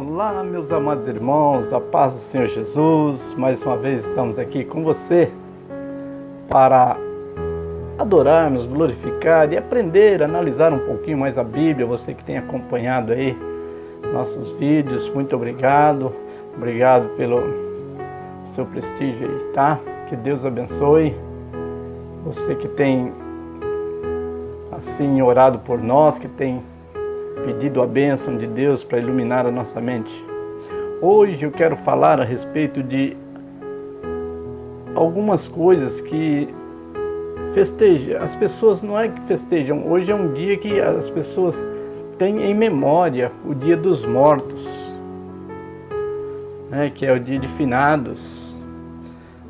Olá, meus amados irmãos, a paz do Senhor Jesus. Mais uma vez estamos aqui com você para adorarmos, glorificar e aprender, analisar um pouquinho mais a Bíblia. Você que tem acompanhado aí nossos vídeos, muito obrigado. Obrigado pelo seu prestígio aí, tá? Que Deus abençoe. Você que tem assim orado por nós, que tem pedido a bênção de Deus para iluminar a nossa mente. Hoje eu quero falar a respeito de algumas coisas que festejam. As pessoas não é que festejam, hoje é um dia que as pessoas têm em memória o Dia dos Mortos, né, que é o dia de finados,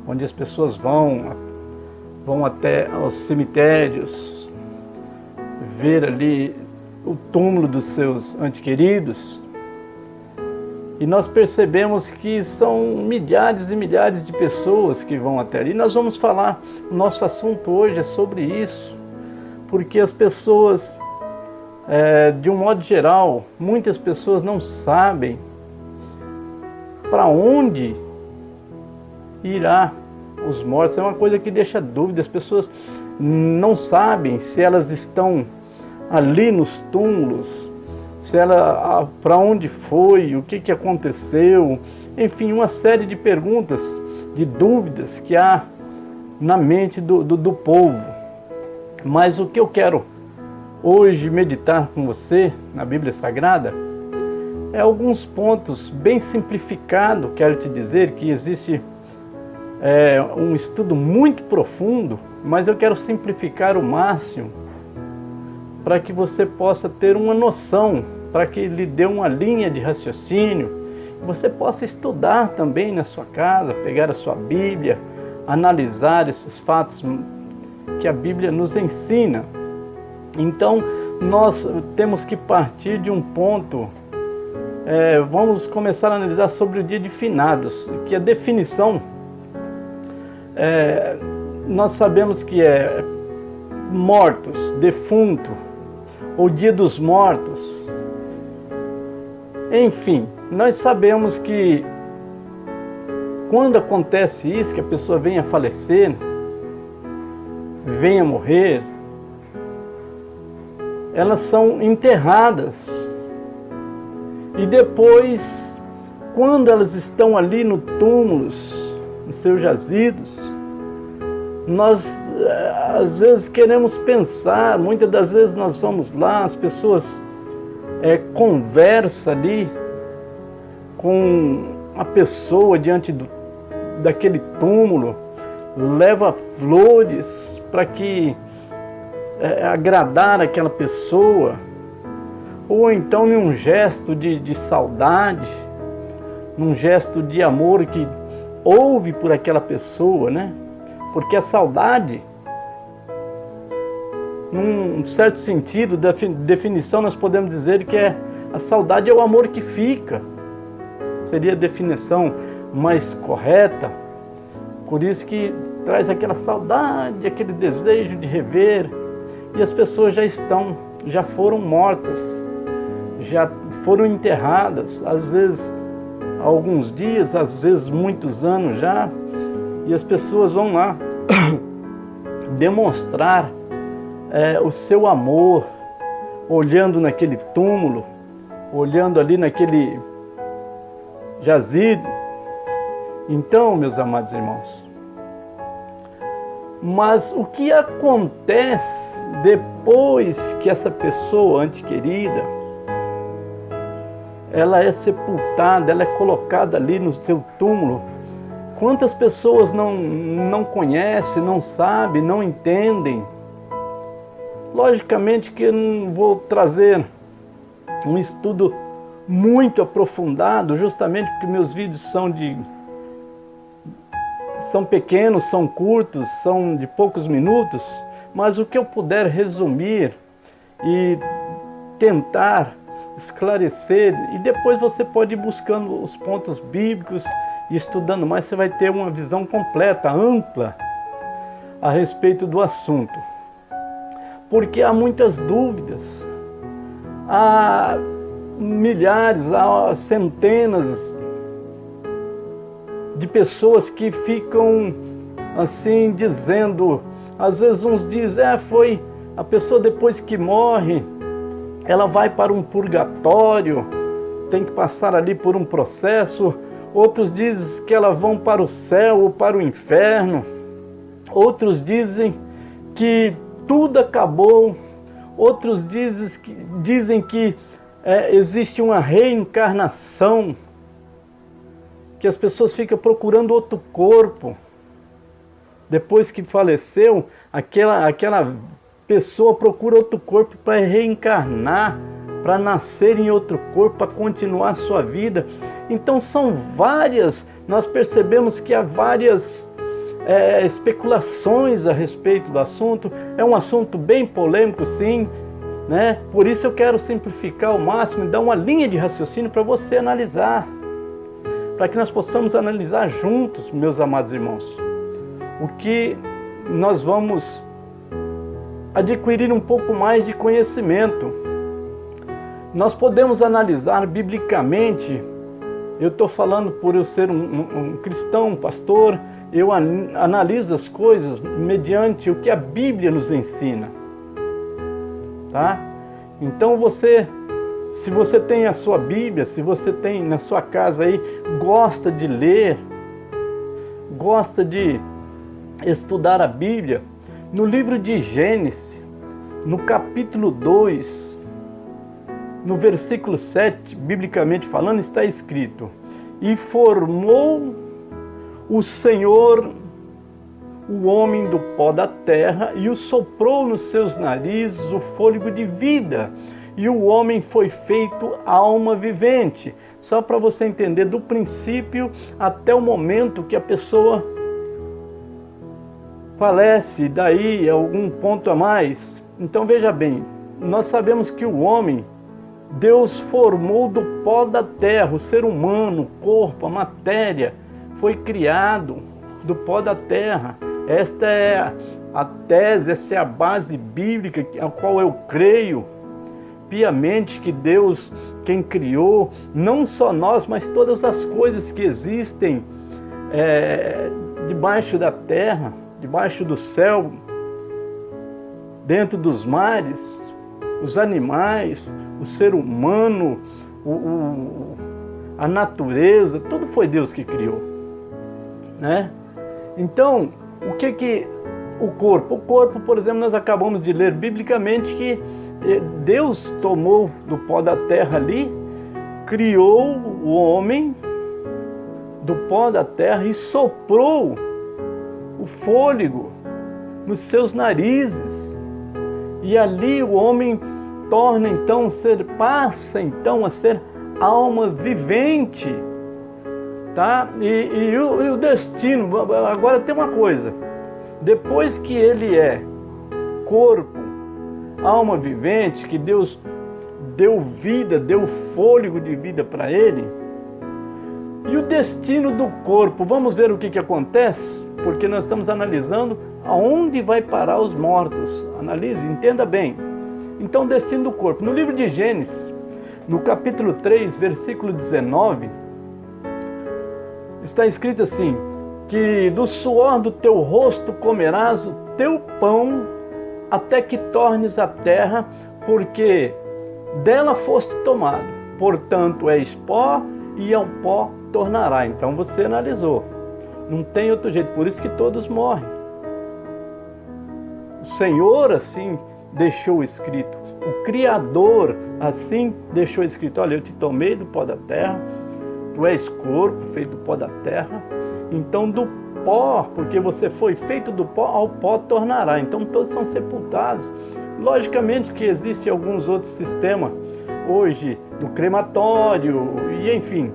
onde as pessoas vão até aos cemitérios ver ali o túmulo dos seus entes queridos, e nós percebemos que são milhares e milhares de pessoas que vão até ali. Nós vamos falar, o nosso assunto hoje é sobre isso, porque as pessoas, de um modo geral, muitas pessoas não sabem para onde irá os mortos. É uma coisa que deixa dúvida. As pessoas não sabem se elas estão ali nos túmulos, se ela para onde foi, o que aconteceu, enfim, uma série de perguntas, de dúvidas que há na mente do povo. Mas o que eu quero hoje meditar com você na Bíblia Sagrada é alguns pontos bem simplificados. Quero te dizer que existe um estudo muito profundo, mas eu quero simplificar o máximo para que você possa ter uma noção, para que lhe dê uma linha de raciocínio, você possa estudar também na sua casa, pegar a sua Bíblia, analisar esses fatos que a Bíblia nos ensina. Então, nós temos que partir de um ponto, vamos começar a analisar sobre o dia de finados, que a definição, nós sabemos que é mortos, defunto, ou dia dos mortos. Enfim, nós sabemos que quando acontece isso, que a pessoa venha a falecer, venha a morrer, elas são enterradas. E depois, quando elas estão ali no túmulos, nos seus jazidos, nós às vezes queremos pensar, muitas das vezes nós vamos lá, as pessoas conversam ali com a pessoa diante daquele túmulo, leva flores para que agradar aquela pessoa, ou então em um gesto de saudade, num gesto de amor que houve por aquela pessoa, né? Porque a saudade, num certo sentido, definição, nós podemos dizer que a saudade é o amor que fica. Seria a definição mais correta. Por isso que traz aquela saudade, aquele desejo de rever. E as pessoas já foram mortas, já foram enterradas, às vezes há alguns dias, às vezes muitos anos já. E as pessoas vão lá demonstrar o seu amor, olhando naquele túmulo, olhando ali naquele jazido. Então, meus amados irmãos, mas o que acontece depois que essa pessoa antequerida, ela é sepultada, ela é colocada ali no seu túmulo? Quantas pessoas não conhecem, não sabem, não entendem? Logicamente que eu não vou trazer um estudo muito aprofundado, justamente porque meus vídeos são pequenos, são curtos, são de poucos minutos, mas o que eu puder resumir e tentar esclarecer, e depois você pode ir buscando os pontos bíblicos e estudando mais, você vai ter uma visão completa, ampla a respeito do assunto. Porque há muitas dúvidas, há milhares, há centenas de pessoas que ficam assim dizendo, às vezes uns dizem, foi a pessoa depois que morre, ela vai para um purgatório, tem que passar ali por um processo. Outros dizem que elas vão para o céu ou para o inferno. Outros dizem que tudo acabou. Outros dizem que existe uma reencarnação, que as pessoas ficam procurando outro corpo. Depois que faleceu, aquela pessoa procura outro corpo para reencarnar, para nascer em outro corpo, para continuar a sua vida. Então são várias, nós percebemos que há várias especulações a respeito do assunto. É um assunto bem polêmico, sim, né? Por isso eu quero simplificar ao máximo e dar uma linha de raciocínio para você analisar, para que nós possamos analisar juntos, meus amados irmãos, o que nós vamos adquirir um pouco mais de conhecimento. Nós podemos analisar biblicamente. Eu estou falando por eu ser um cristão, um pastor, eu analiso as coisas mediante o que a Bíblia nos ensina, tá? Então se você tem a sua Bíblia, se você tem na sua casa aí, gosta de ler, gosta de estudar a Bíblia, no livro de Gênesis, no capítulo 2, no versículo 7, biblicamente falando, está escrito: e formou o Senhor o homem do pó da terra e o soprou nos seus narizes o fôlego de vida, e o homem foi feito alma vivente. Só para você entender, do princípio até o momento que a pessoa falece, daí algum ponto a mais. Então veja bem, nós sabemos que o homem, Deus formou do pó da terra, o ser humano, o corpo, a matéria, foi criado do pó da terra. Esta é a tese, essa é a base bíblica a qual eu creio piamente, que Deus, quem criou, não só nós, mas todas as coisas que existem debaixo da terra, debaixo do céu, dentro dos mares, os animais, o ser humano, a natureza, tudo foi Deus que criou, né? Então, o que o corpo? O corpo, por exemplo, nós acabamos de ler biblicamente que Deus tomou do pó da terra ali, criou o homem do pó da terra e soprou o fôlego nos seus narizes. E ali o homem passa então a ser alma vivente, tá? E o destino, agora tem uma coisa, depois que ele é corpo, alma vivente, que Deus deu vida, deu fôlego de vida para ele, e o destino do corpo, vamos ver o que acontece, porque nós estamos analisando aonde vai parar os mortos. Analise, entenda bem. Então, o destino do corpo. No livro de Gênesis, no capítulo 3, versículo 19, está escrito assim, que do suor do teu rosto comerás o teu pão, até que tornes a terra, porque dela foste tomado. Portanto, és pó, e ao pó tornará. Então, você analisou. Não tem outro jeito, por isso que todos morrem. O Senhor assim deixou escrito, o Criador assim deixou escrito: olha, eu te tomei do pó da terra, tu és corpo feito do pó da terra, então do pó, porque você foi feito do pó, ao pó tornará. Então todos são sepultados. Logicamente que existem alguns outros sistemas hoje, do crematório, e enfim,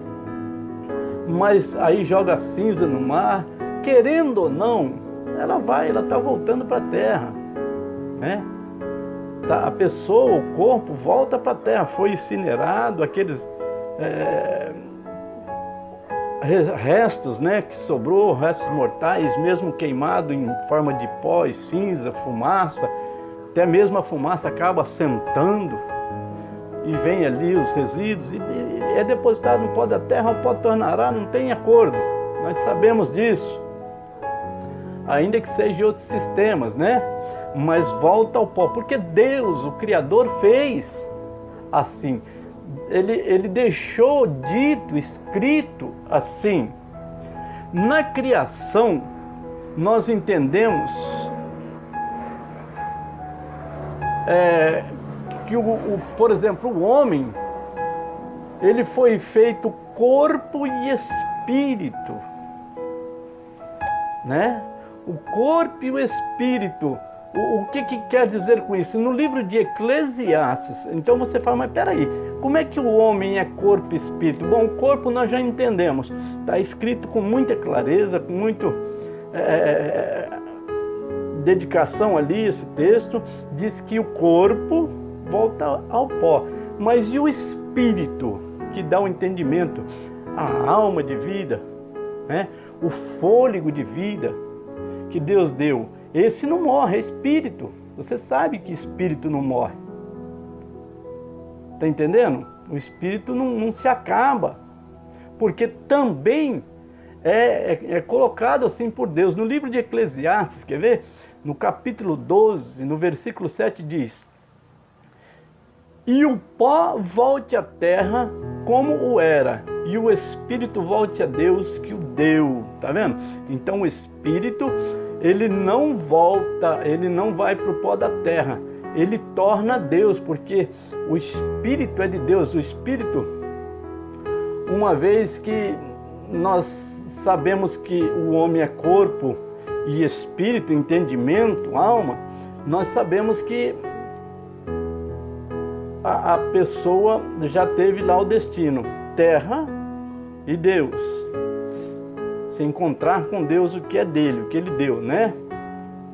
mas aí joga cinza no mar, querendo ou não, ela está voltando para a terra, né? A pessoa, o corpo, volta para a terra, foi incinerado, aqueles restos, né, que sobrou, restos mortais, mesmo queimado em forma de pó e cinza, fumaça, até mesmo a fumaça acaba assentando, e vem ali os resíduos e é depositado no pó da terra, o pó tornará, não tem acordo. Nós sabemos disso. Ainda que seja de outros sistemas, né? Mas volta ao pó, porque Deus, o Criador, fez assim. Ele deixou dito, escrito assim. Na criação, nós entendemos que, por exemplo, o homem, ele foi feito corpo e espírito, né? O corpo e o espírito. O que quer dizer com isso? No livro de Eclesiastes, então você fala, mas peraí, como é que o homem é corpo e espírito? Bom, o corpo nós já entendemos, está escrito com muita clareza, com muita dedicação ali, esse texto, diz que o corpo volta ao pó, mas e o espírito, que dá o entendimento, a alma de vida, né? O fôlego de vida que Deus deu, esse não morre, é espírito. Você sabe que espírito não morre. Está entendendo? O espírito não se acaba, porque também é colocado assim por Deus. No livro de Eclesiastes, quer ver? No capítulo 12, no versículo 7 diz: e o pó volte à terra como o era, e o espírito volte a Deus que o deu. Tá vendo? Então o espírito, ele não volta, ele não vai para o pó da terra, ele torna a Deus, porque o espírito é de Deus. O espírito, uma vez que nós sabemos que o homem é corpo e espírito, entendimento, alma, nós sabemos que a pessoa já teve lá o destino, terra e Deus, se encontrar com Deus, o que é dele, o que ele deu, né?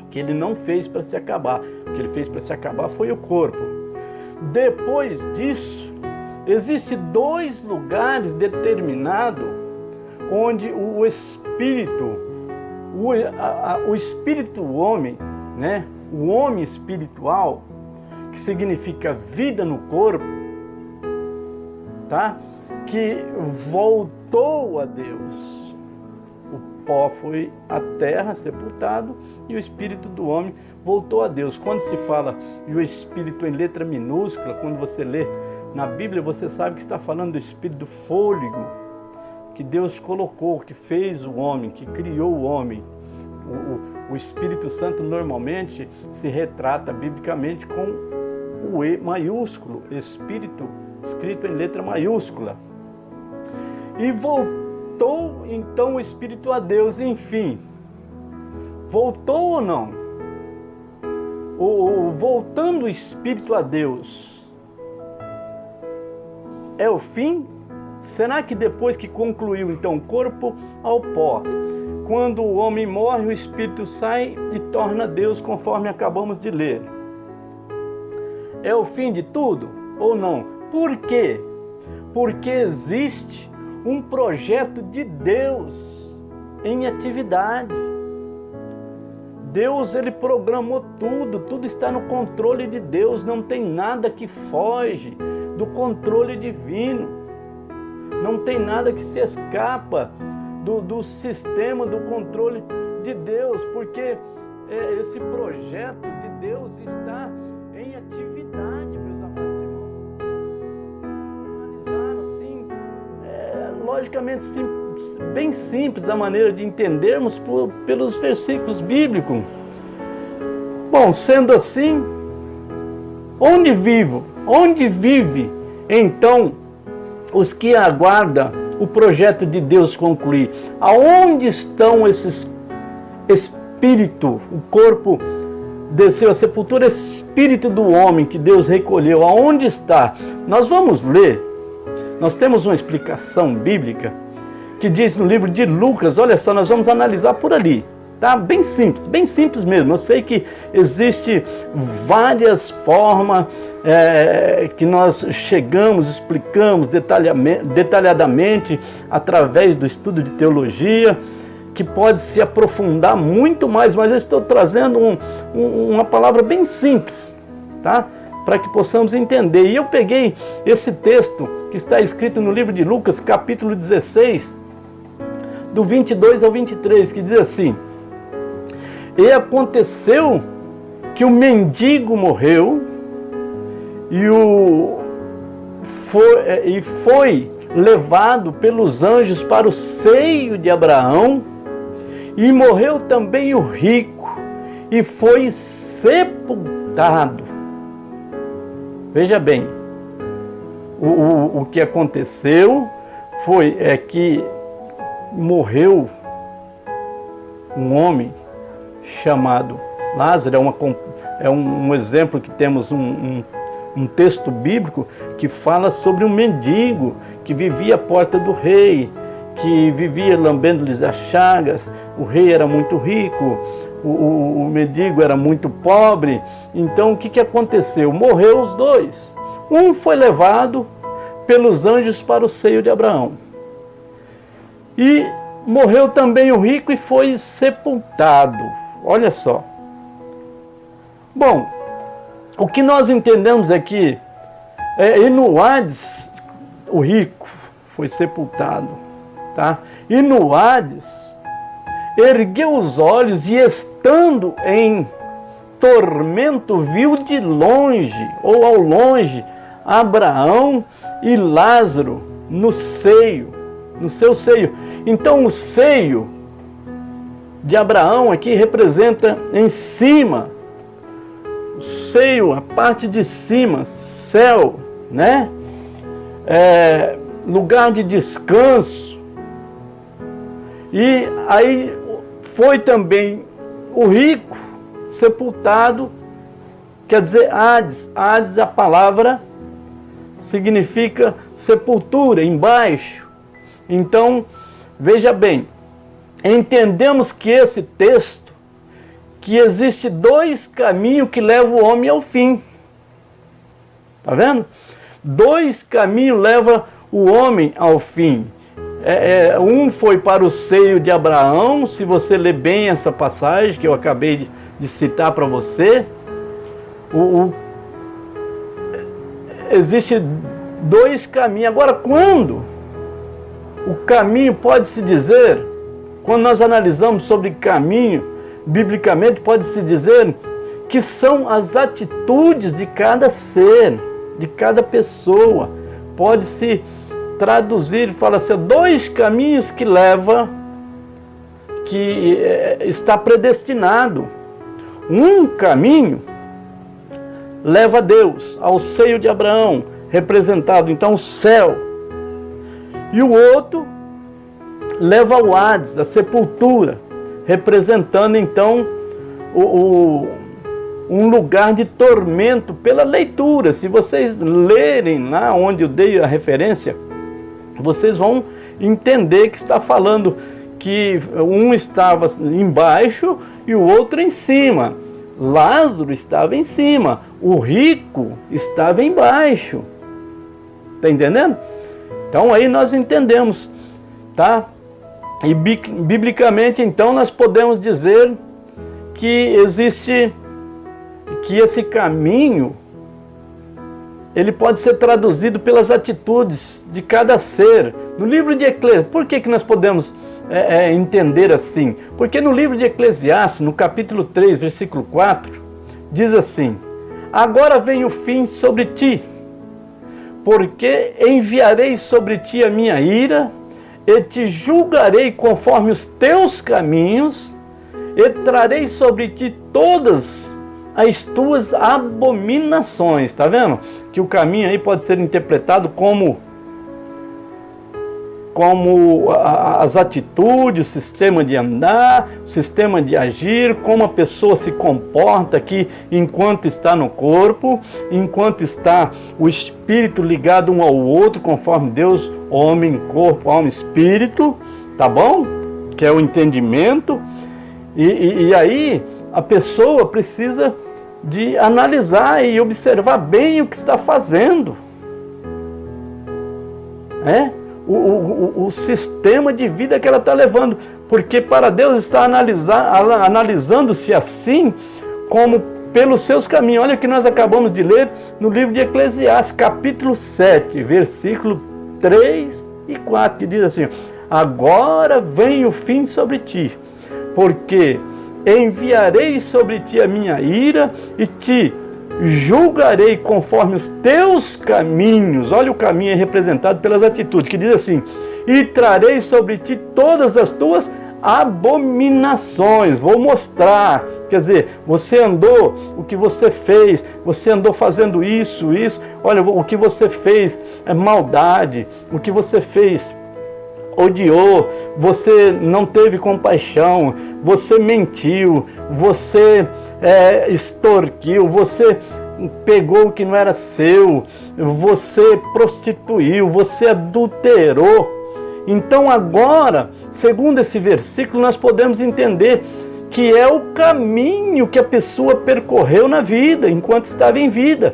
O que ele não fez para se acabar, o que ele fez para se acabar foi o corpo. Depois disso, existe 2 lugares determinados onde o espírito, o espírito homem, né? O homem espiritual, que significa vida no corpo, tá? Que voltou a Deus. O pó foi a terra, sepultado, e o espírito do homem voltou a Deus. Quando se fala e o espírito em letra minúscula, quando você lê na Bíblia, você sabe que está falando do espírito do fôlego que Deus colocou, que fez o homem, que criou o homem. O Espírito Santo normalmente se retrata biblicamente com o E maiúsculo, espírito escrito em letra maiúscula. E voltou então o espírito a Deus, enfim. Voltou ou não? Voltando o espírito a Deus é o fim? Será que depois que concluiu então o corpo ao pó, quando o homem morre, o espírito sai e torna Deus, conforme acabamos de ler? É o fim de tudo ou não? Por quê? Porque existe um projeto de Deus em atividade. Deus, ele programou tudo, tudo está no controle de Deus, não tem nada que foge do controle divino. Não tem nada que se escapa do sistema, do controle de Deus, porque esse projeto de Deus está em atividade, meus amados irmãos. Analisar assim, logicamente bem simples a maneira de entendermos pelos versículos bíblicos. Bom, sendo assim, onde vive então os que aguardam o projeto de Deus concluir? Aonde estão esses espírito, o corpo desceu à sepultura, espírito do homem que Deus recolheu, aonde está? Nós vamos ler, nós temos uma explicação bíblica que diz no livro de Lucas, olha só, nós vamos analisar por ali, tá? Bem simples mesmo. Eu sei que existe várias formas que nós chegamos, explicamos detalhadamente através do estudo de teologia, que pode se aprofundar muito mais, mas eu estou trazendo uma palavra bem simples, tá? para que possamos entender. E eu peguei esse texto que está escrito no livro de Lucas, capítulo 16, do 22 ao 23, que diz assim: E aconteceu que o mendigo morreu e foi levado pelos anjos para o seio de Abraão, e morreu também o rico e foi sepultado. Veja bem, o que aconteceu foi que morreu um homem chamado Lázaro. É um exemplo que temos um texto bíblico que fala sobre um mendigo que vivia à porta do rei, que vivia lambendo-lhes as chagas. O rei era muito rico, o mendigo era muito pobre. Então o que aconteceu? Morreu os dois. Um foi levado pelos anjos para o seio de Abraão, e morreu também o rico e foi sepultado. Olha só. Bom, o que nós entendemos é que e no Hades o rico foi sepultado, tá? E no Hades ergueu os olhos e, estando em tormento, viu de longe, ou ao longe, Abraão e Lázaro no seu seio. Então o seio de Abraão aqui representa em cima, o seio, a parte de cima, céu, né? Lugar de descanso. E aí foi também o rico sepultado, quer dizer Hades. Hades, a palavra significa sepultura, embaixo. Então, veja bem, entendemos que esse texto, que existe dois caminhos que levam o homem ao fim. Tá vendo? Dois caminhos levam o homem ao fim. Um foi para o seio de Abraão. Se você ler bem essa passagem que eu acabei de citar para você, existe dois caminhos. Agora, quando o caminho pode-se dizer, quando nós analisamos sobre caminho, biblicamente pode-se dizer que são as atitudes de cada ser, de cada pessoa. Pode-se traduzir e falar assim: dois caminhos que leva, que está predestinado. Um caminho leva a Deus, ao seio de Abraão, representado então o céu. E o outro leva ao Hades, a sepultura, representando então um lugar de tormento pela leitura. Se vocês lerem lá onde eu dei a referência, vocês vão entender que está falando que um estava embaixo e o outro em cima. Lázaro estava em cima, o rico estava embaixo. Está entendendo? Então aí nós entendemos, tá? E biblicamente então nós podemos dizer que existe, que esse caminho, ele pode ser traduzido pelas atitudes de cada ser. No livro de Eclesiastes, por que nós podemos entender assim? Porque no livro de Eclesiastes, no capítulo 3, versículo 4, diz assim: agora vem o fim sobre ti, porque enviarei sobre ti a minha ira, e te julgarei conforme os teus caminhos, e trarei sobre ti todas as tuas abominações. Está vendo? Que o caminho aí pode ser interpretado como as atitudes, o sistema de andar, o sistema de agir, como a pessoa se comporta aqui enquanto está no corpo, enquanto está o espírito ligado um ao outro, conforme Deus, homem, corpo, alma, espírito, tá bom? Que é o entendimento. E aí a pessoa precisa de analisar e observar bem o que está fazendo. O sistema de vida que ela está levando. Porque para Deus está analisando-se assim como pelos seus caminhos. Olha o que nós acabamos de ler no livro de Eclesiastes, capítulo 7, versículo 3 e 4, que diz assim: agora vem o fim sobre ti, porque enviarei sobre ti a minha ira e te julgarei conforme os teus caminhos. Olha, o caminho é representado pelas atitudes, que diz assim: e trarei sobre ti todas as tuas abominações. Vou mostrar, quer dizer, você andou, o que você fez, você andou fazendo isso, olha, o que você fez é maldade, o que você fez odiou, você não teve compaixão, você mentiu, você extorquiu, você pegou o que não era seu, você prostituiu, você adulterou. Então agora, segundo esse versículo, nós podemos entender que é o caminho que a pessoa percorreu na vida, enquanto estava em vida.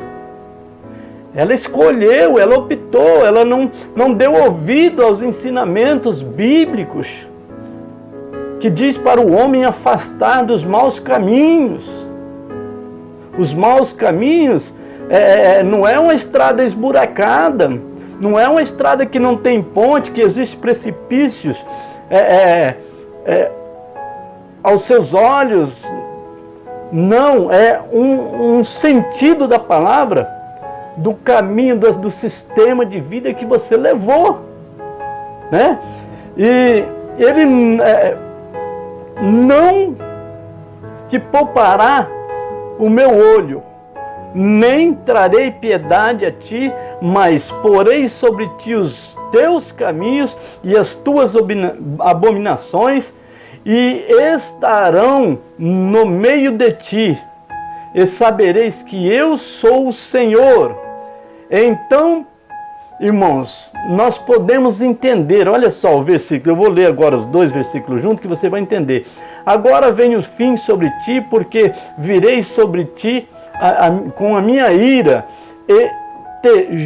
Ela escolheu, ela optou, ela não deu ouvido aos ensinamentos bíblicos, que diz para o homem afastar dos maus caminhos. Os maus caminhos não é uma estrada esburacada, não é uma estrada que não tem ponte, que existe precipícios aos seus olhos. Não, é um sentido da palavra, do caminho, do sistema de vida que você levou, né? E ele não te poupará o meu olho, nem trarei piedade a ti, mas porei sobre ti os teus caminhos e as tuas abominações, e estarão no meio de ti, e sabereis que eu sou o Senhor. Então, irmãos, nós podemos entender, olha só o versículo, eu vou ler agora os dois versículos juntos que você vai entender. Agora vem o fim sobre ti, porque virei sobre ti com a minha ira, e te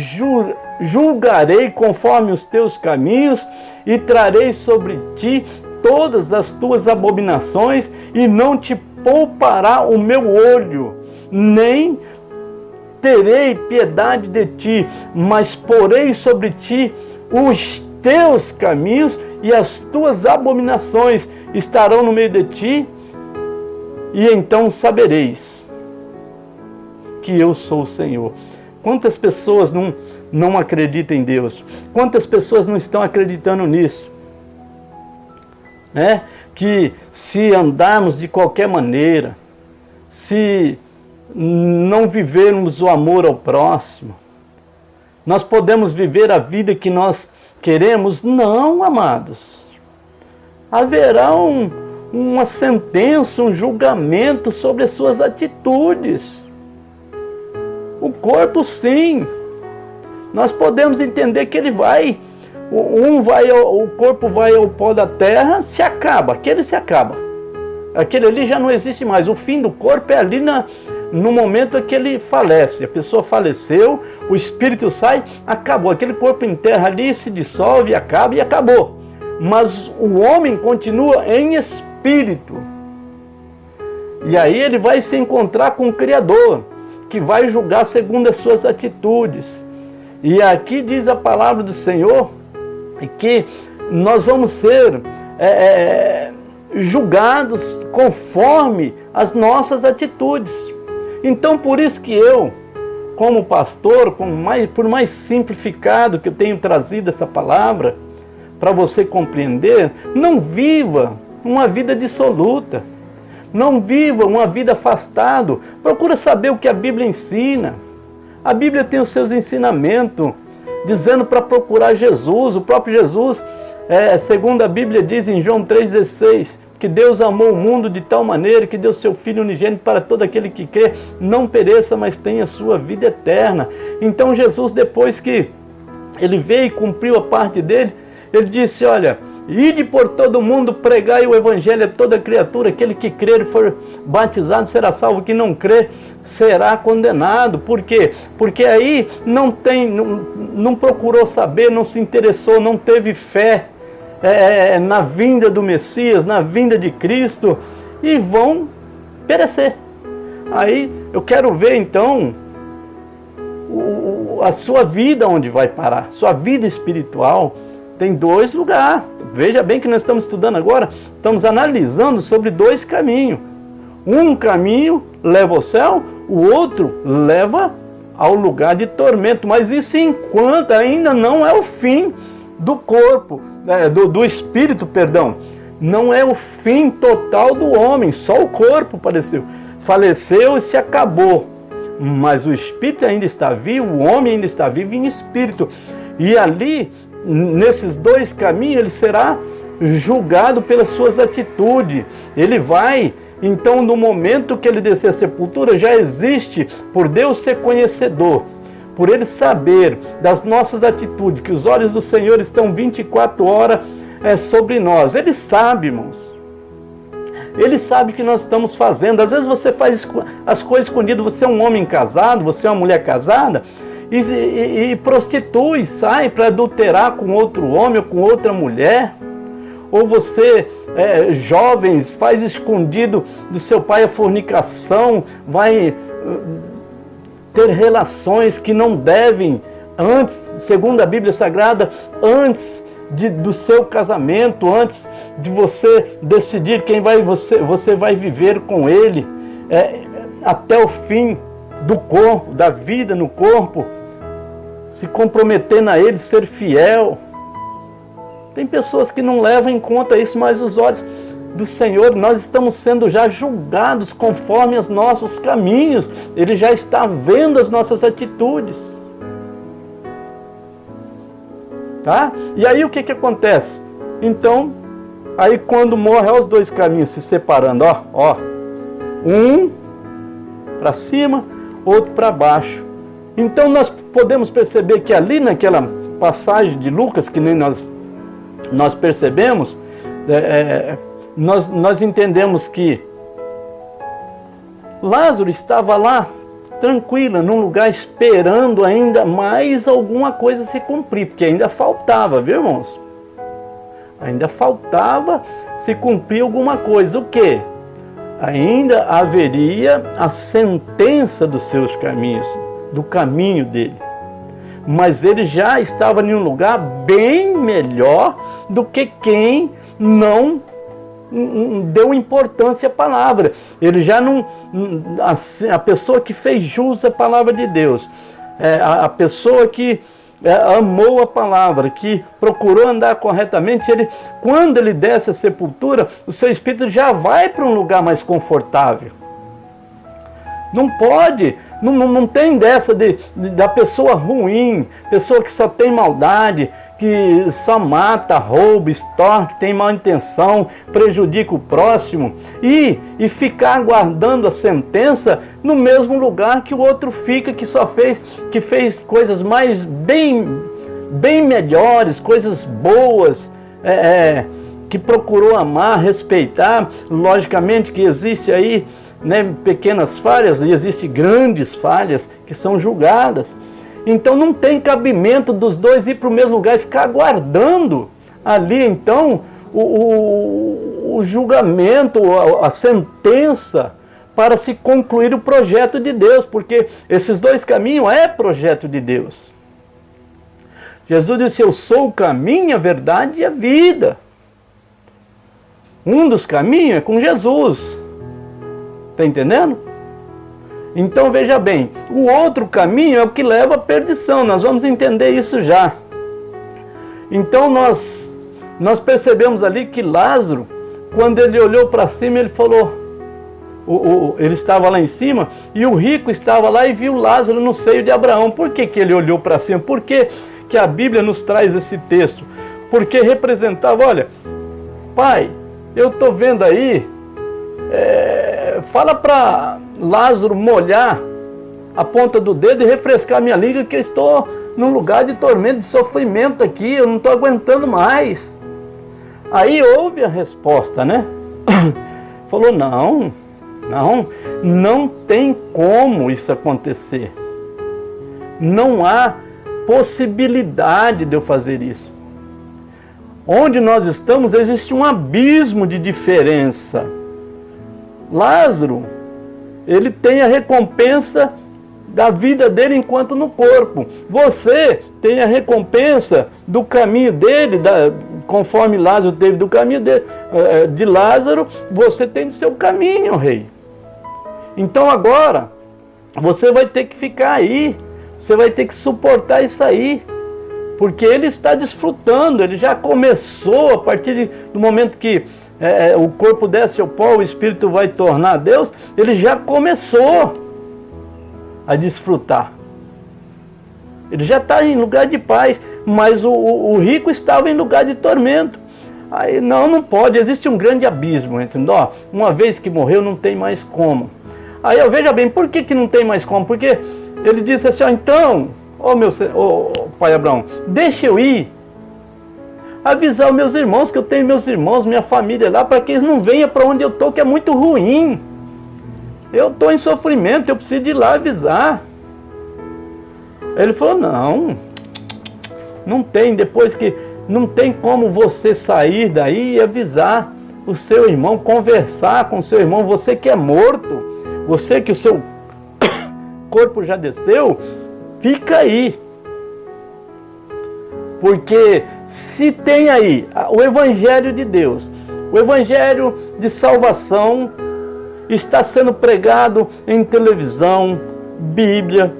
julgarei conforme os teus caminhos, e trarei sobre ti todas as tuas abominações, e não te poupará o meu olho, nem terei piedade de ti, mas porei sobre ti os teus caminhos, e as tuas abominações estarão no meio de ti, e então sabereis que eu sou o Senhor. Quantas pessoas não acreditam em Deus? Quantas pessoas não estão acreditando nisso? Né? Que se andarmos de qualquer maneira, se não vivermos o amor ao próximo, nós podemos viver a vida que nós queremos? Não, amados. Haverá uma sentença, um julgamento sobre as suas atitudes. O corpo, sim. Nós podemos entender que ele vai, o corpo vai ao pó da terra, se acaba, aquele se acaba. Aquele ali já não existe mais. O fim do corpo é ali no momento em que ele falece. A pessoa faleceu, o espírito sai, acabou. Aquele corpo em terra ali se dissolve, acaba e acabou. Mas o homem continua em espírito. E aí ele vai se encontrar com o Criador, que vai julgar segundo as suas atitudes. E aqui diz a palavra do Senhor que nós vamos ser julgados conforme as nossas atitudes. Então, por isso que eu, como pastor, por mais simplificado que eu tenho trazido essa palavra, para você compreender, não viva uma vida dissoluta. Não viva uma vida afastado. Procura saber o que a Bíblia ensina. A Bíblia tem os seus ensinamentos, dizendo para procurar Jesus. O próprio Jesus, segundo a Bíblia diz em João 3,16, que Deus amou o mundo de tal maneira que deu seu Filho unigênito para todo aquele que crê, não pereça, mas tenha sua vida eterna. Então Jesus, depois que ele veio e cumpriu a parte dele, ele disse, olha, ide por todo mundo, pregai o evangelho a toda criatura, aquele que crer e for batizado será salvo, que não crer será condenado. Por quê? Porque aí não procurou saber, não se interessou, não teve fé na vinda do Messias, na vinda de Cristo, e vão perecer. Aí Eu quero ver então a sua vida onde vai parar. Sua vida espiritual tem dois lugares. Veja bem que nós estamos estudando agora, estamos analisando sobre dois caminhos. Um caminho leva ao céu, o outro leva ao lugar de tormento. Mas isso enquanto ainda não é o fim do corpo, do espírito, perdão. Não é o fim total do homem, só o corpo faleceu e se acabou. Mas o espírito ainda está vivo, o homem ainda está vivo em espírito. E ali, nesses dois caminhos, ele será julgado pelas suas atitudes. Ele vai, então, no momento que ele descer a sepultura, já existe, por Deus ser conhecedor, por ele saber das nossas atitudes, que os olhos do Senhor estão 24 horas sobre nós. Ele sabe, irmãos. Ele sabe o que nós estamos fazendo. Às vezes você faz as coisas escondidas. Você é um homem casado, você é uma mulher casada e prostitui, sai para adulterar com outro homem ou com outra mulher. Ou você, jovens, faz escondido do seu pai a fornicação, vai ter relações que não devem, antes, segundo a Bíblia Sagrada, antes do seu casamento, antes de você decidir quem você vai viver com ele, até o fim do corpo, da vida no corpo, se comprometendo a ele, ser fiel. Tem pessoas que não levam em conta isso, mas os olhos do Senhor, nós estamos sendo já julgados conforme os nossos caminhos. Ele já está vendo as nossas atitudes. Tá? E aí o que acontece? Então, aí quando morre, olha os dois caminhos se separando, ó. Um para cima, outro para baixo. Então nós podemos perceber que ali naquela passagem de Lucas, que nem nós percebemos, nós entendemos que Lázaro estava lá, tranquila, num lugar esperando ainda mais alguma coisa se cumprir, porque ainda faltava, viu, irmãos? Ainda faltava se cumprir alguma coisa. O quê? Ainda haveria a sentença dos seus caminhos, do caminho dele. Mas ele já estava em um lugar bem melhor do que quem não deu importância à palavra. Ele já não... A pessoa que fez jus à palavra de Deus, a pessoa que amou a palavra, que procurou andar corretamente, quando ele desce a sepultura, o seu espírito já vai para um lugar mais confortável. Não pode, não tem dessa da pessoa ruim, pessoa que só tem maldade, que só mata, rouba, extorque, tem má intenção, prejudica o próximo e ficar aguardando a sentença no mesmo lugar que o outro fica, que fez coisas mais bem melhores, coisas boas, que procurou amar, respeitar. Logicamente que existe aí, né, pequenas falhas e existem grandes falhas que são julgadas. Então não tem cabimento dos dois ir para o mesmo lugar e ficar aguardando ali então o julgamento, a sentença para se concluir o projeto de Deus, porque esses dois caminhos é projeto de Deus. Jesus disse: eu sou o caminho, a verdade e a vida. Um dos caminhos é com Jesus. Está entendendo? Então veja bem, o outro caminho é o que leva à perdição. Nós vamos entender isso já. Então nós percebemos ali que Lázaro, quando ele olhou para cima, ele falou, ele estava lá em cima e o rico estava lá e viu Lázaro no seio de Abraão. Por que ele olhou para cima? Por que a Bíblia nos traz esse texto? Porque representava, olha, pai, eu estou vendo aí, fala para Lázaro molhar a ponta do dedo e refrescar minha língua, que eu estou num lugar de tormento, de sofrimento aqui, eu não estou aguentando mais. Aí houve a resposta, né? Falou, não tem como isso acontecer. Não há possibilidade de eu fazer isso. Onde nós estamos existe um abismo de diferença. Lázaro, ele tem a recompensa da vida dele enquanto no corpo. Você tem a recompensa do caminho dele, conforme Lázaro teve do caminho de Lázaro, você tem do seu caminho, rei. Então agora, você vai ter que ficar aí, você vai ter que suportar isso aí, porque ele está desfrutando, ele já começou, a partir do momento que o corpo desce ao pó, o espírito vai tornar a Deus, ele já começou a desfrutar. Ele já está em lugar de paz, mas o rico estava em lugar de tormento. Aí não pode, existe um grande abismo entre uma vez que morreu não tem mais como. Aí eu veja bem, por que não tem mais como? Porque ele disse assim, então, pai Abraão, deixa eu ir avisar os meus irmãos, que eu tenho meus irmãos, minha família lá, para que eles não venham para onde eu estou, que é muito ruim. Eu estou em sofrimento, eu preciso ir lá avisar. Ele falou, não tem, depois que não tem como você sair daí e avisar o seu irmão, conversar com o seu irmão, você que é morto, você que o seu corpo já desceu, fica aí. Porque se tem aí o Evangelho de Deus, o Evangelho de salvação está sendo pregado em televisão, Bíblia,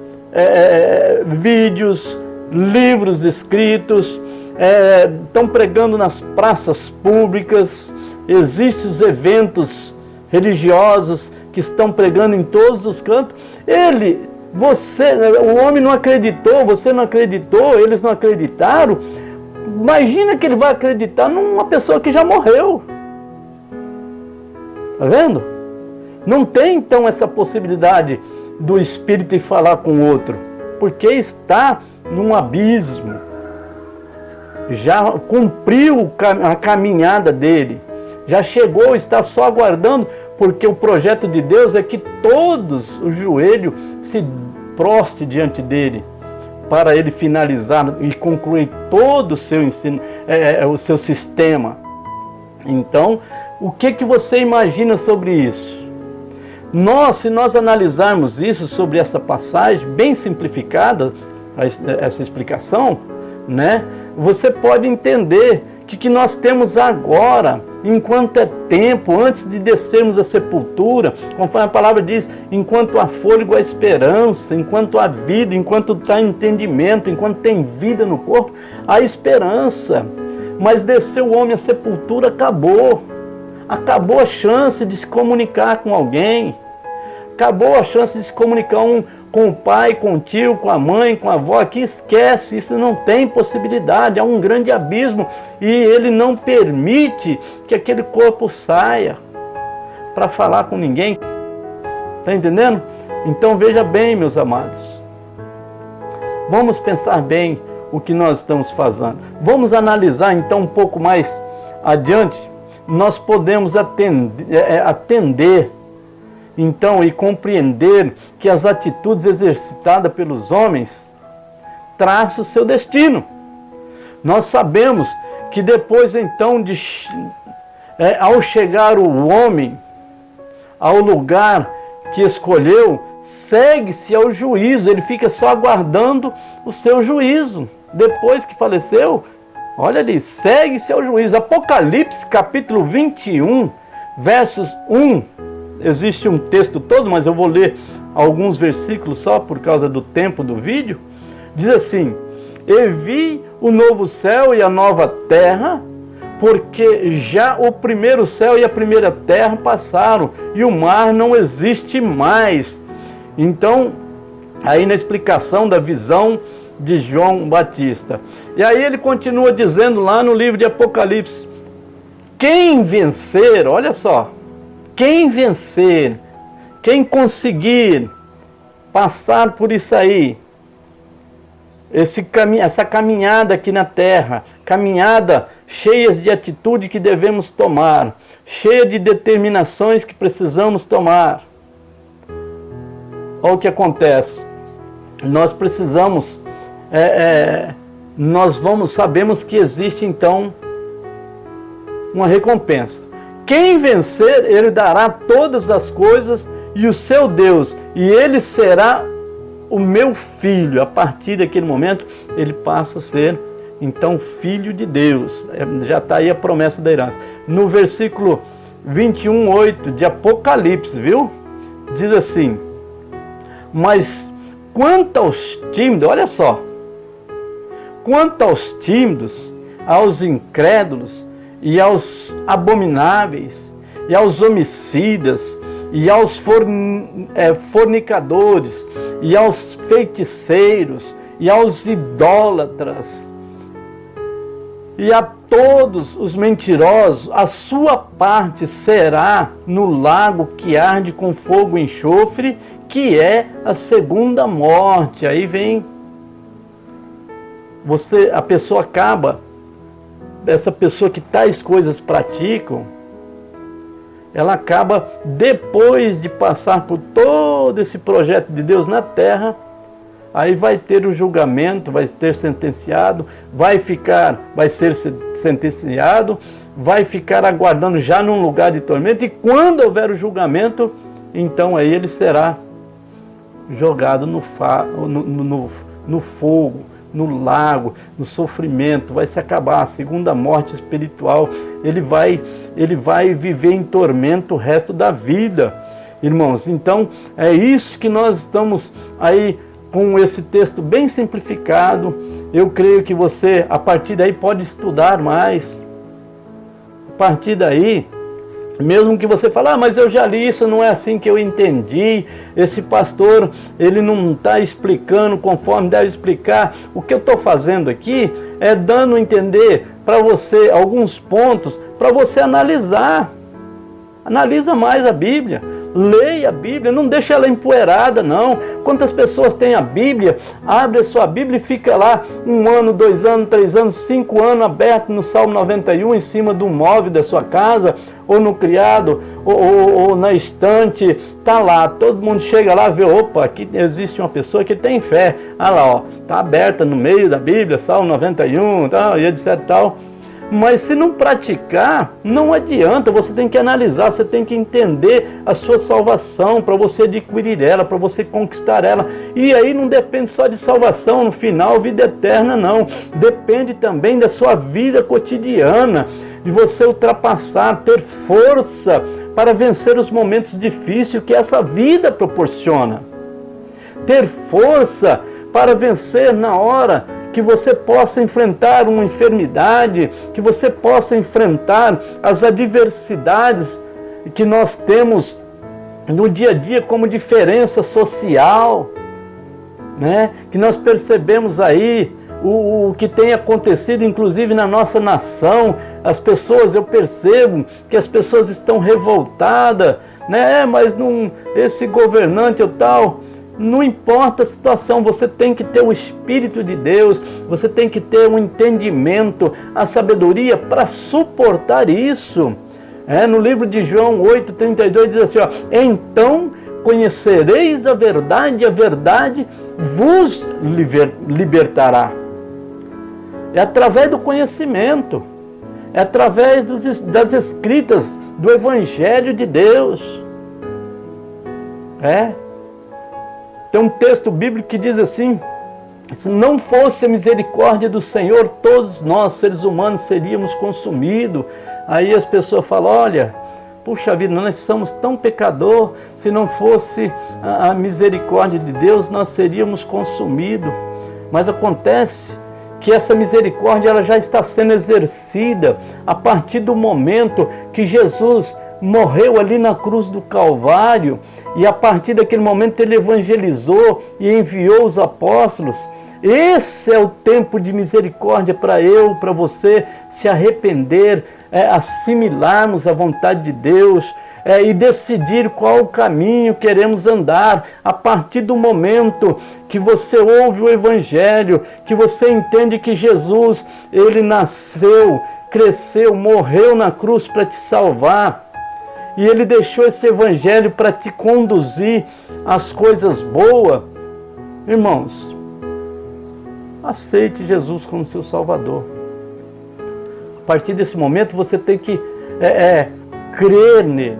vídeos, livros escritos, estão pregando nas praças públicas, existem os eventos religiosos que estão pregando em todos os cantos. O homem não acreditou, você não acreditou, eles não acreditaram. Imagina que ele vai acreditar numa pessoa que já morreu. Está vendo? Não tem então essa possibilidade do Espírito ir falar com o outro, porque está num abismo. Já cumpriu a caminhada dele, já chegou, está só aguardando, porque o projeto de Deus é que todos o joelho se prostre diante dele, para ele finalizar e concluir todo o seu ensino, o seu sistema. Então, o que você imagina sobre isso? Se nós analisarmos isso sobre essa passagem, bem simplificada, essa explicação, né? Você pode entender que nós temos agora, enquanto é tempo, antes de descermos à sepultura, conforme a palavra diz, enquanto há fôlego, há esperança, enquanto há vida, enquanto está entendimento, enquanto tem vida no corpo, há esperança. Mas desceu o homem à sepultura, acabou a chance de se comunicar com alguém, acabou a chance de se comunicar com o pai, com o tio, com a mãe, com a avó. Aqui esquece, isso não tem possibilidade, há um grande abismo e ele não permite que aquele corpo saia para falar com ninguém. Está entendendo? Então veja bem, meus amados, vamos pensar bem o que nós estamos fazendo. Vamos analisar então um pouco mais adiante. Nós podemos atender então, e compreender que as atitudes exercitadas pelos homens traçam o seu destino. Nós sabemos que depois então, ao chegar o homem ao lugar que escolheu, segue-se ao juízo, ele fica só aguardando o seu juízo. Depois que faleceu, olha ali, segue-se ao juízo. Apocalipse capítulo 21, versos 1. Existe um texto todo, mas eu vou ler alguns versículos só por causa do tempo do vídeo. Diz assim: e vi o novo céu e a nova terra, porque já o primeiro céu e a primeira terra passaram, e o mar não existe mais. Então, aí na explicação da visão de João Batista. E aí ele continua dizendo lá no livro de Apocalipse: quem vencer, olha só, quem vencer, quem passar por isso aí, essa caminhada aqui na terra, caminhada cheia de atitude que devemos tomar, cheia de determinações que precisamos tomar. Olha o que acontece. Nós precisamos, sabemos que existe então uma recompensa. Quem vencer, ele dará todas as coisas e o seu Deus, e ele será o meu filho. A partir daquele momento, ele passa a ser, então, filho de Deus. Já está aí a promessa da herança. No versículo 21:8 de Apocalipse, viu? Diz assim: mas quanto aos tímidos, olha só, quanto aos tímidos, aos incrédulos e aos abomináveis e aos homicidas e aos fornicadores e aos feiticeiros e aos idólatras e a todos os mentirosos, a sua parte será no lago que arde com fogo e enxofre, que é a segunda morte. Aí vem, a pessoa acaba, essa pessoa que tais coisas praticam, ela acaba, depois de passar por todo esse projeto de Deus na terra, aí vai ter o julgamento, vai ser sentenciado, vai ser sentenciado, vai ficar aguardando já num lugar de tormento, e quando houver o julgamento, então aí ele será jogado no fogo, no lago, no sofrimento, vai se acabar a segunda morte espiritual. Ele vai viver em tormento o resto da vida, irmãos. Então é isso que nós estamos aí com esse texto bem simplificado. Eu creio que você, a partir daí, pode estudar mais. A partir daí, mesmo que você fale, mas eu já li isso, não é assim que eu entendi, esse pastor, ele não está explicando conforme deve explicar. O que eu estou fazendo aqui é dando a entender para você alguns pontos, para você analisar. Analisa mais a Bíblia. Leia a Bíblia, não deixa ela empoeirada, não. Quantas pessoas têm a Bíblia, abre a sua Bíblia e fica lá 1 ano, 2 anos, 3 anos, 5 anos aberto no Salmo 91 em cima do móvel da sua casa, ou no criado, ou na estante, está lá. Todo mundo chega lá e vê, opa, aqui existe uma pessoa que tem fé. Ah lá, ó, está aberta no meio da Bíblia, Salmo 91, tal, e etc, tal. Mas se não praticar, não adianta. Você tem que analisar, você tem que entender a sua salvação para você adquirir ela, para você conquistar ela. E aí não depende só de salvação no final, vida eterna, não. Depende também da sua vida cotidiana, de você ultrapassar, ter força para vencer os momentos difíceis que essa vida proporciona. Ter força para vencer na hora que você possa enfrentar uma enfermidade, que você possa enfrentar as adversidades que nós temos no dia a dia como diferença social, né? Que nós percebemos aí o que tem acontecido, inclusive na nossa nação. As pessoas, eu percebo que as pessoas estão revoltadas, né? Mas esse governante ou tal... Não importa a situação, você tem que ter o Espírito de Deus, você tem que ter um entendimento, a sabedoria para suportar isso. No livro de João 8,32 diz assim, ó, então conhecereis a verdade vos libertará. É através do conhecimento, é através das escritas do Evangelho de Deus. Tem um texto bíblico que diz assim, se não fosse a misericórdia do Senhor, todos nós, seres humanos, seríamos consumidos. Aí as pessoas falam, olha, puxa vida, nós somos tão pecador, se não fosse a misericórdia de Deus, nós seríamos consumidos. Mas acontece que essa misericórdia ela já está sendo exercida a partir do momento que Jesus morreu ali na cruz do Calvário, e a partir daquele momento ele evangelizou e enviou os apóstolos. Esse é o tempo de misericórdia para eu, para você se arrepender, assimilarmos a vontade de Deus, e decidir qual o caminho queremos andar. A partir do momento que você ouve o Evangelho, que você entende que Jesus, ele nasceu, cresceu, morreu na cruz para te salvar, e ele deixou esse Evangelho para te conduzir às coisas boas. Irmãos, aceite Jesus como seu Salvador. A partir desse momento você tem que crer nele,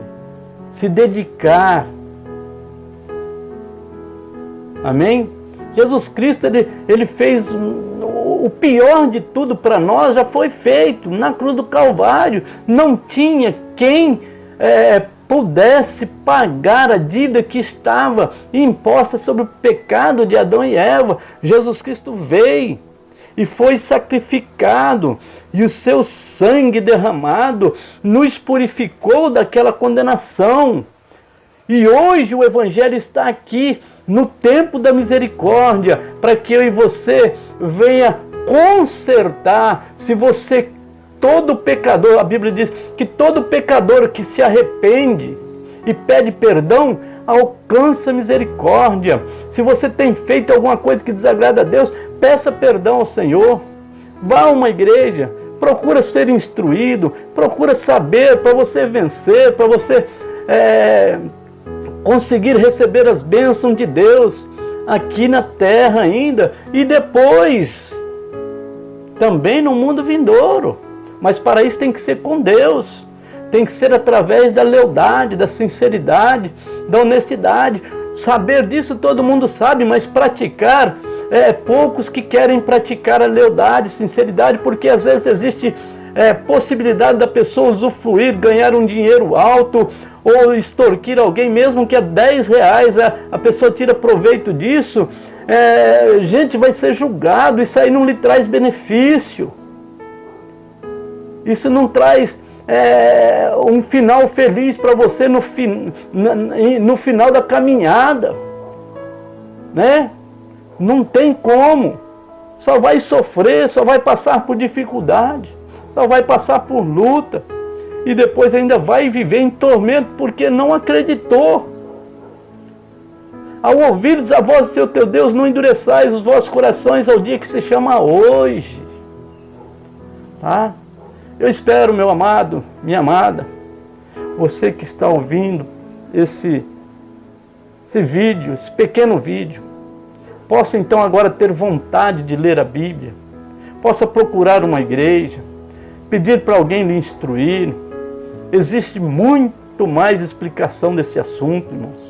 se dedicar, Amém? Jesus Cristo, ele fez o pior de tudo para nós, já foi feito na cruz do Calvário. Não tinha quem pudesse pagar a dívida que estava imposta sobre o pecado de Adão e Eva. Jesus Cristo veio e foi sacrificado, e o seu sangue derramado nos purificou daquela condenação. E hoje o Evangelho está aqui no tempo da misericórdia, para que eu e você venha consertar. Se você, todo pecador, a Bíblia diz que todo pecador que se arrepende e pede perdão, alcança misericórdia. Se você tem feito alguma coisa que desagrada a Deus, peça perdão ao Senhor. Vá a uma igreja, procura ser instruído, procura saber para você vencer, para você conseguir receber as bênçãos de Deus aqui na terra ainda, e depois também no mundo vindouro. Mas para isso tem que ser com Deus, tem que ser através da lealdade, da sinceridade, da honestidade. Saber disso todo mundo sabe, mas praticar, poucos que querem praticar a lealdade, sinceridade, porque às vezes existe possibilidade da pessoa usufruir, ganhar um dinheiro alto, ou extorquir alguém, mesmo que é 10 reais, a pessoa tira proveito disso, gente, vai ser julgado. Isso aí não lhe traz benefício, isso não traz um final feliz para você no final da caminhada, né? Não tem como, só vai sofrer, só vai passar por dificuldade, só vai passar por luta, e depois ainda vai viver em tormento porque não acreditou. Ao ouvires a voz do seu teu Deus, não endureçais os vossos corações ao dia que se chama hoje. Tá? Eu espero, meu amado, minha amada, você que está ouvindo esse vídeo, esse pequeno vídeo, possa então agora ter vontade de ler a Bíblia, possa procurar uma igreja, pedir para alguém lhe instruir. Existe muito mais explicação desse assunto, irmãos,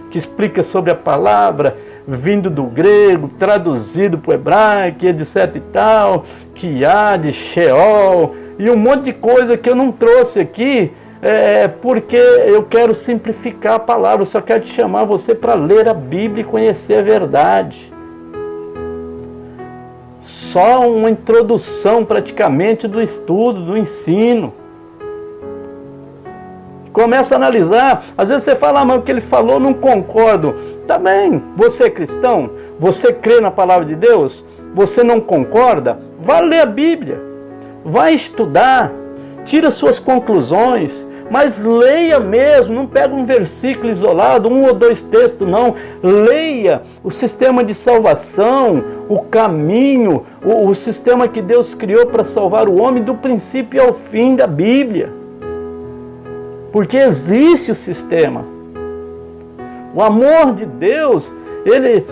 que explica sobre a palavra vindo do grego, traduzido para o hebraico, etc e tal, que há de Sheol, e um monte de coisa que eu não trouxe aqui, porque eu quero simplificar a palavra. Eu só quero te chamar você para ler a Bíblia e conhecer a verdade. Só uma introdução praticamente do estudo, do ensino. Começa a analisar. Às vezes você fala, mas o que ele falou não concordo. Tá bem, você é cristão? Você crê na palavra de Deus? Você não concorda? Vá ler a Bíblia, vai estudar, tira suas conclusões, mas leia mesmo, não pega um versículo isolado, um ou dois textos, não. Leia o sistema de salvação, o caminho, o sistema que Deus criou para salvar o homem do princípio ao fim da Bíblia. Porque existe o sistema. O amor de Deus, ele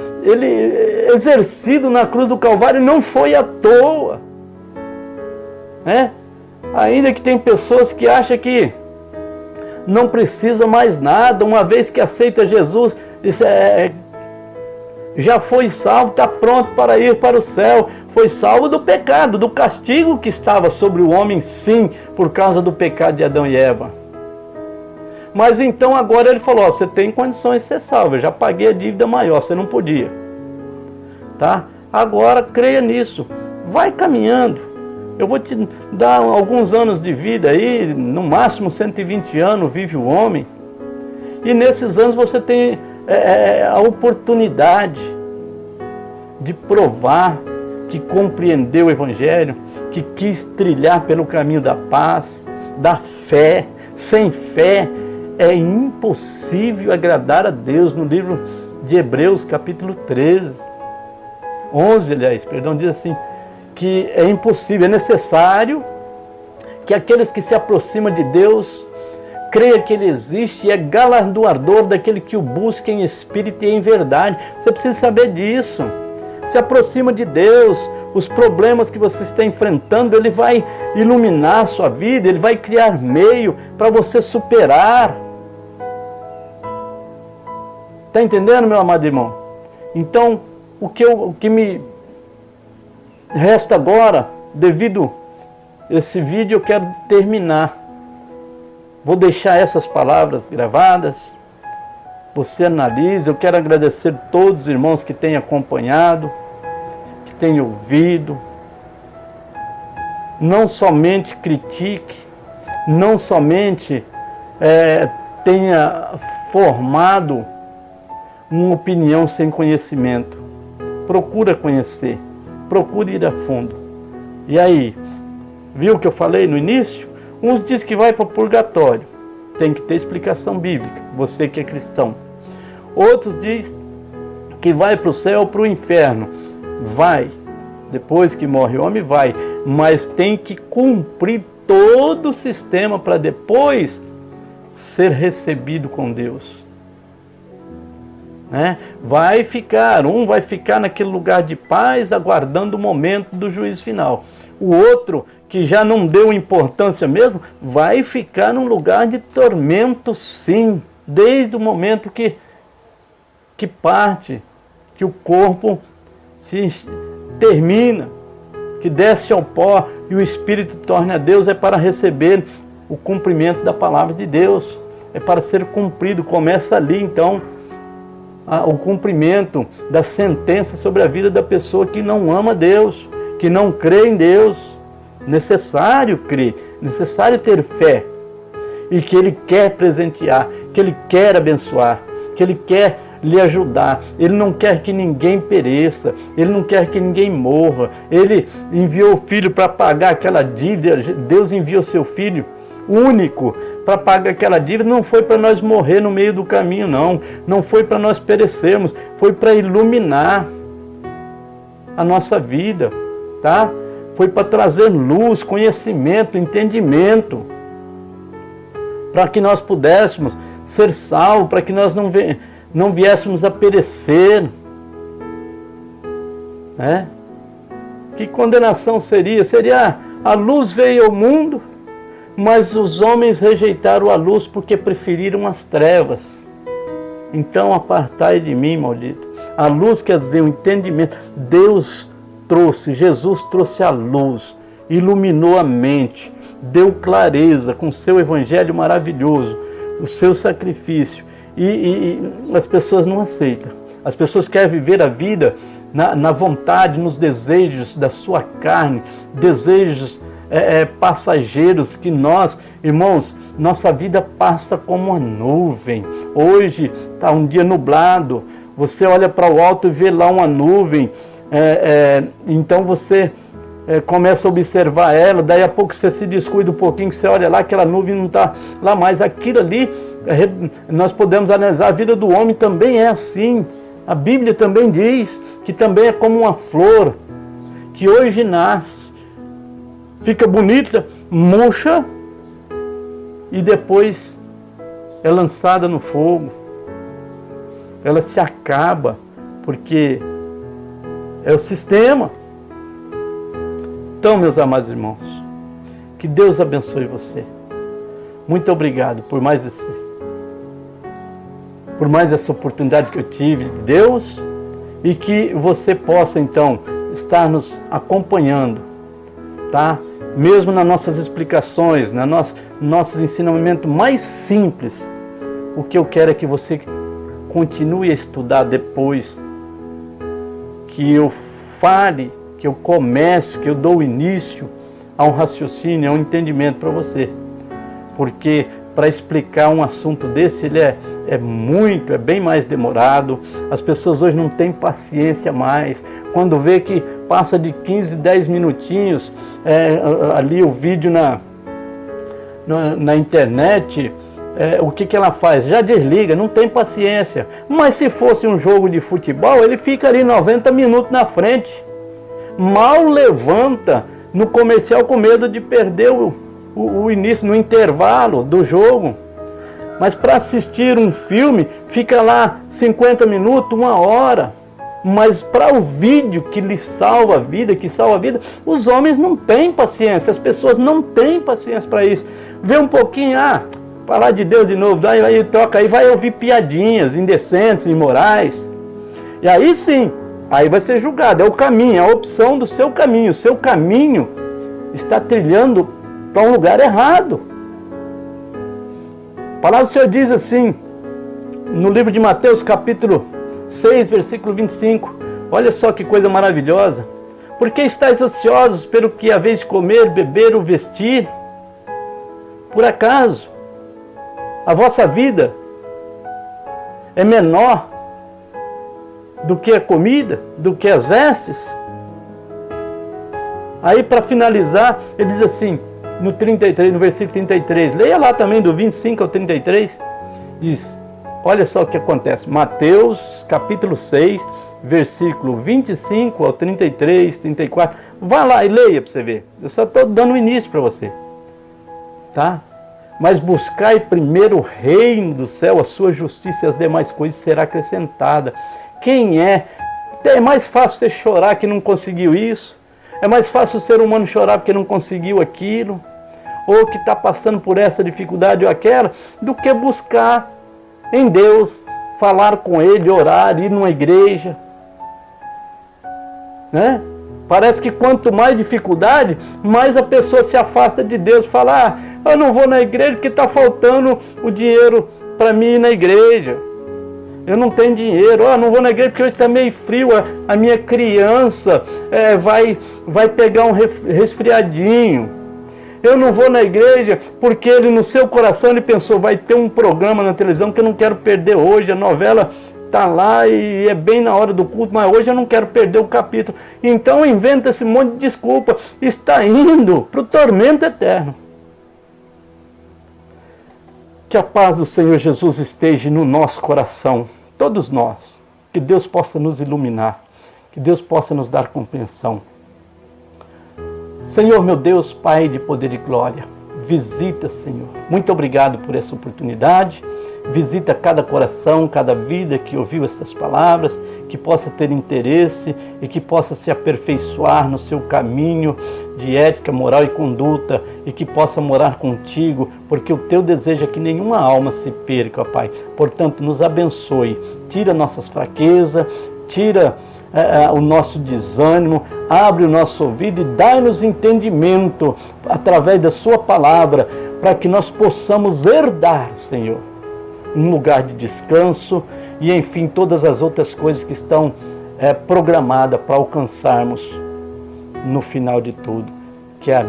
exercido na cruz do Calvário, não foi à toa. Né? Ainda que tem pessoas que acham que não precisa mais nada, uma vez que aceita Jesus, já foi salvo, está pronto para ir para o céu. Foi salvo do pecado, do castigo que estava sobre o homem, sim, por causa do pecado de Adão e Eva. Mas então agora ele falou, você tem condições de ser salvo, eu já paguei a dívida maior, você não podia. Tá? Agora creia nisso, vai caminhando. Eu vou te dar alguns anos de vida aí, no máximo 120 anos vive o homem. E nesses anos você tem a oportunidade de provar que compreendeu o Evangelho, que quis trilhar pelo caminho da paz, da fé. Sem fé é impossível agradar a Deus. No livro de Hebreus, capítulo 11, diz assim, que é impossível, é necessário que aqueles que se aproximam de Deus creia que Ele existe e é galardoador daquele que o busca em espírito e em verdade. Você precisa saber disso. Se aproxima de Deus, os problemas que você está enfrentando, Ele vai iluminar a sua vida, Ele vai criar meio para você superar. Está entendendo, meu amado irmão? Então, o que me resta agora, devido a esse vídeo, eu quero terminar. Vou deixar essas palavras gravadas, você analise. Eu quero agradecer a todos os irmãos que têm acompanhado, que têm ouvido. Não somente critique, não somente tenha formado uma opinião sem conhecimento. Procura conhecer, procure ir a fundo. E aí, viu o que eu falei no início? Uns dizem que vai para o purgatório, tem que ter explicação bíblica, você que é cristão. Outros dizem que vai para o céu ou para o inferno. Vai, depois que morre o homem vai, mas tem que cumprir todo o sistema para depois ser recebido com Deus. Um vai ficar naquele lugar de paz, aguardando o momento do juízo final. O outro, que já não deu importância mesmo, vai ficar num lugar de tormento, sim, desde o momento que parte, que o corpo se termina, que desce ao pó e o Espírito torna a Deus, é para receber o cumprimento da palavra de Deus, é para ser cumprido. Começa ali, então, o cumprimento da sentença sobre a vida da pessoa que não ama Deus, que não crê em Deus. Necessário crer, necessário ter fé, e que Ele quer presentear, que Ele quer abençoar, que Ele quer lhe ajudar. Ele não quer que ninguém pereça, Ele não quer que ninguém morra. Ele enviou o Filho para pagar aquela dívida. Deus enviou seu Filho único para pagar aquela dívida. Não foi para nós morrer no meio do caminho, não foi para nós perecermos, foi para iluminar a nossa vida, tá? Foi para trazer luz, conhecimento, entendimento, para que nós pudéssemos ser salvos, para que nós não viéssemos a perecer. Que condenação seria? Seria: a luz veio ao mundo, mas os homens rejeitaram a luz porque preferiram as trevas. Então apartai de mim, maldito. A luz quer dizer o entendimento. Jesus trouxe a luz, iluminou a mente, deu clareza com o seu evangelho maravilhoso, o seu sacrifício. E as pessoas não aceitam. As pessoas querem viver a vida na vontade, nos desejos da sua carne, desejos passageiros, que nós, irmãos, nossa vida passa como uma nuvem. Hoje está um dia nublado, você olha para o alto e vê lá uma nuvem, então você começa a observar ela, daí a pouco você se descuida um pouquinho, que você olha lá, aquela nuvem não está lá mais. Aquilo ali, nós podemos analisar, a vida do homem também é assim. A Bíblia também diz que também é como uma flor, que hoje nasce, fica bonita, murcha, e depois é lançada no fogo. Ela se acaba, porque é o sistema. Então, meus amados irmãos, que Deus abençoe você. Muito obrigado por mais essa oportunidade que eu tive de Deus, e que você possa então estar nos acompanhando, tá? Mesmo nas nossas explicações, nossos ensinamentos mais simples. O que eu quero é que você continue a estudar depois que eu fale, que eu comece, que eu dou início a um raciocínio, a um entendimento para você. Porque para explicar um assunto desse, ele é bem mais demorado. As pessoas hoje não têm paciência mais. Quando vê que passa de 15, 10 minutinhos, ali o vídeo na internet, o que ela faz? Já desliga, não tem paciência. Mas se fosse um jogo de futebol, ele fica ali 90 minutos na frente. Mal levanta no comercial com medo de perder o início, no intervalo do jogo. Mas para assistir um filme, fica lá 50 minutos, 1 hora. Mas para o vídeo que lhe salva a vida, os homens não têm paciência, as pessoas não têm paciência para isso. Vê um pouquinho, falar de Deus de novo, aí toca aí, vai ouvir piadinhas indecentes, imorais. E aí sim, aí vai ser julgado. É o caminho, é a opção do seu caminho. O seu caminho está trilhando para um lugar errado. A palavra do Senhor diz assim, no livro de Mateus, capítulo 6, versículo 25. Olha só que coisa maravilhosa. Porque estáis ansiosos pelo que haveis de comer, beber ou vestir? Por acaso a vossa vida é menor do que a comida, do que as vestes? Aí, para finalizar, ele diz assim, no 33, no versículo 33, leia lá também do 25 ao 33, diz, olha só o que acontece, Mateus capítulo 6, versículo 25 ao 33, 34, vá lá e leia para você ver, eu só estou dando o início para você, tá? Mas buscai primeiro o reino do céu, a sua justiça e as demais coisas será acrescentada. Quem é? É mais fácil você chorar que não conseguiu isso, é mais fácil o ser humano chorar porque não conseguiu aquilo, ou que está passando por essa dificuldade ou aquela, do que buscar em Deus, falar com Ele, orar, ir numa igreja. Né? Parece que quanto mais dificuldade, mais a pessoa se afasta de Deus. Fala, eu não vou na igreja porque está faltando o dinheiro para mim ir na igreja. Eu não tenho dinheiro, não vou na igreja porque hoje está meio frio, a minha criança vai pegar um resfriadinho. Eu não vou na igreja porque ele no seu coração ele pensou, vai ter um programa na televisão que eu não quero perder hoje, a novela está lá e é bem na hora do culto, mas hoje eu não quero perder o capítulo. Então inventa esse monte de desculpa, está indo para o tormento eterno. Que a paz do Senhor Jesus esteja no nosso coração, todos nós. Que Deus possa nos iluminar, que Deus possa nos dar compreensão. Senhor, meu Deus, Pai de poder e glória, visita, Senhor. Muito obrigado por essa oportunidade. Visita cada coração, cada vida que ouviu essas palavras, que possa ter interesse e que possa se aperfeiçoar no seu caminho de ética, moral e conduta e que possa morar contigo, porque o teu desejo é que nenhuma alma se perca, ó Pai. Portanto, nos abençoe, tira nossas fraquezas, tira o nosso desânimo, abre o nosso ouvido e dai-nos entendimento através da sua palavra, para que nós possamos herdar, Senhor, um lugar de descanso e, enfim, todas as outras coisas que estão programadas para alcançarmos no final de tudo. Que a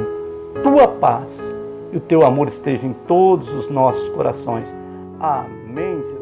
tua paz e o teu amor estejam em todos os nossos corações. Amém, Jesus.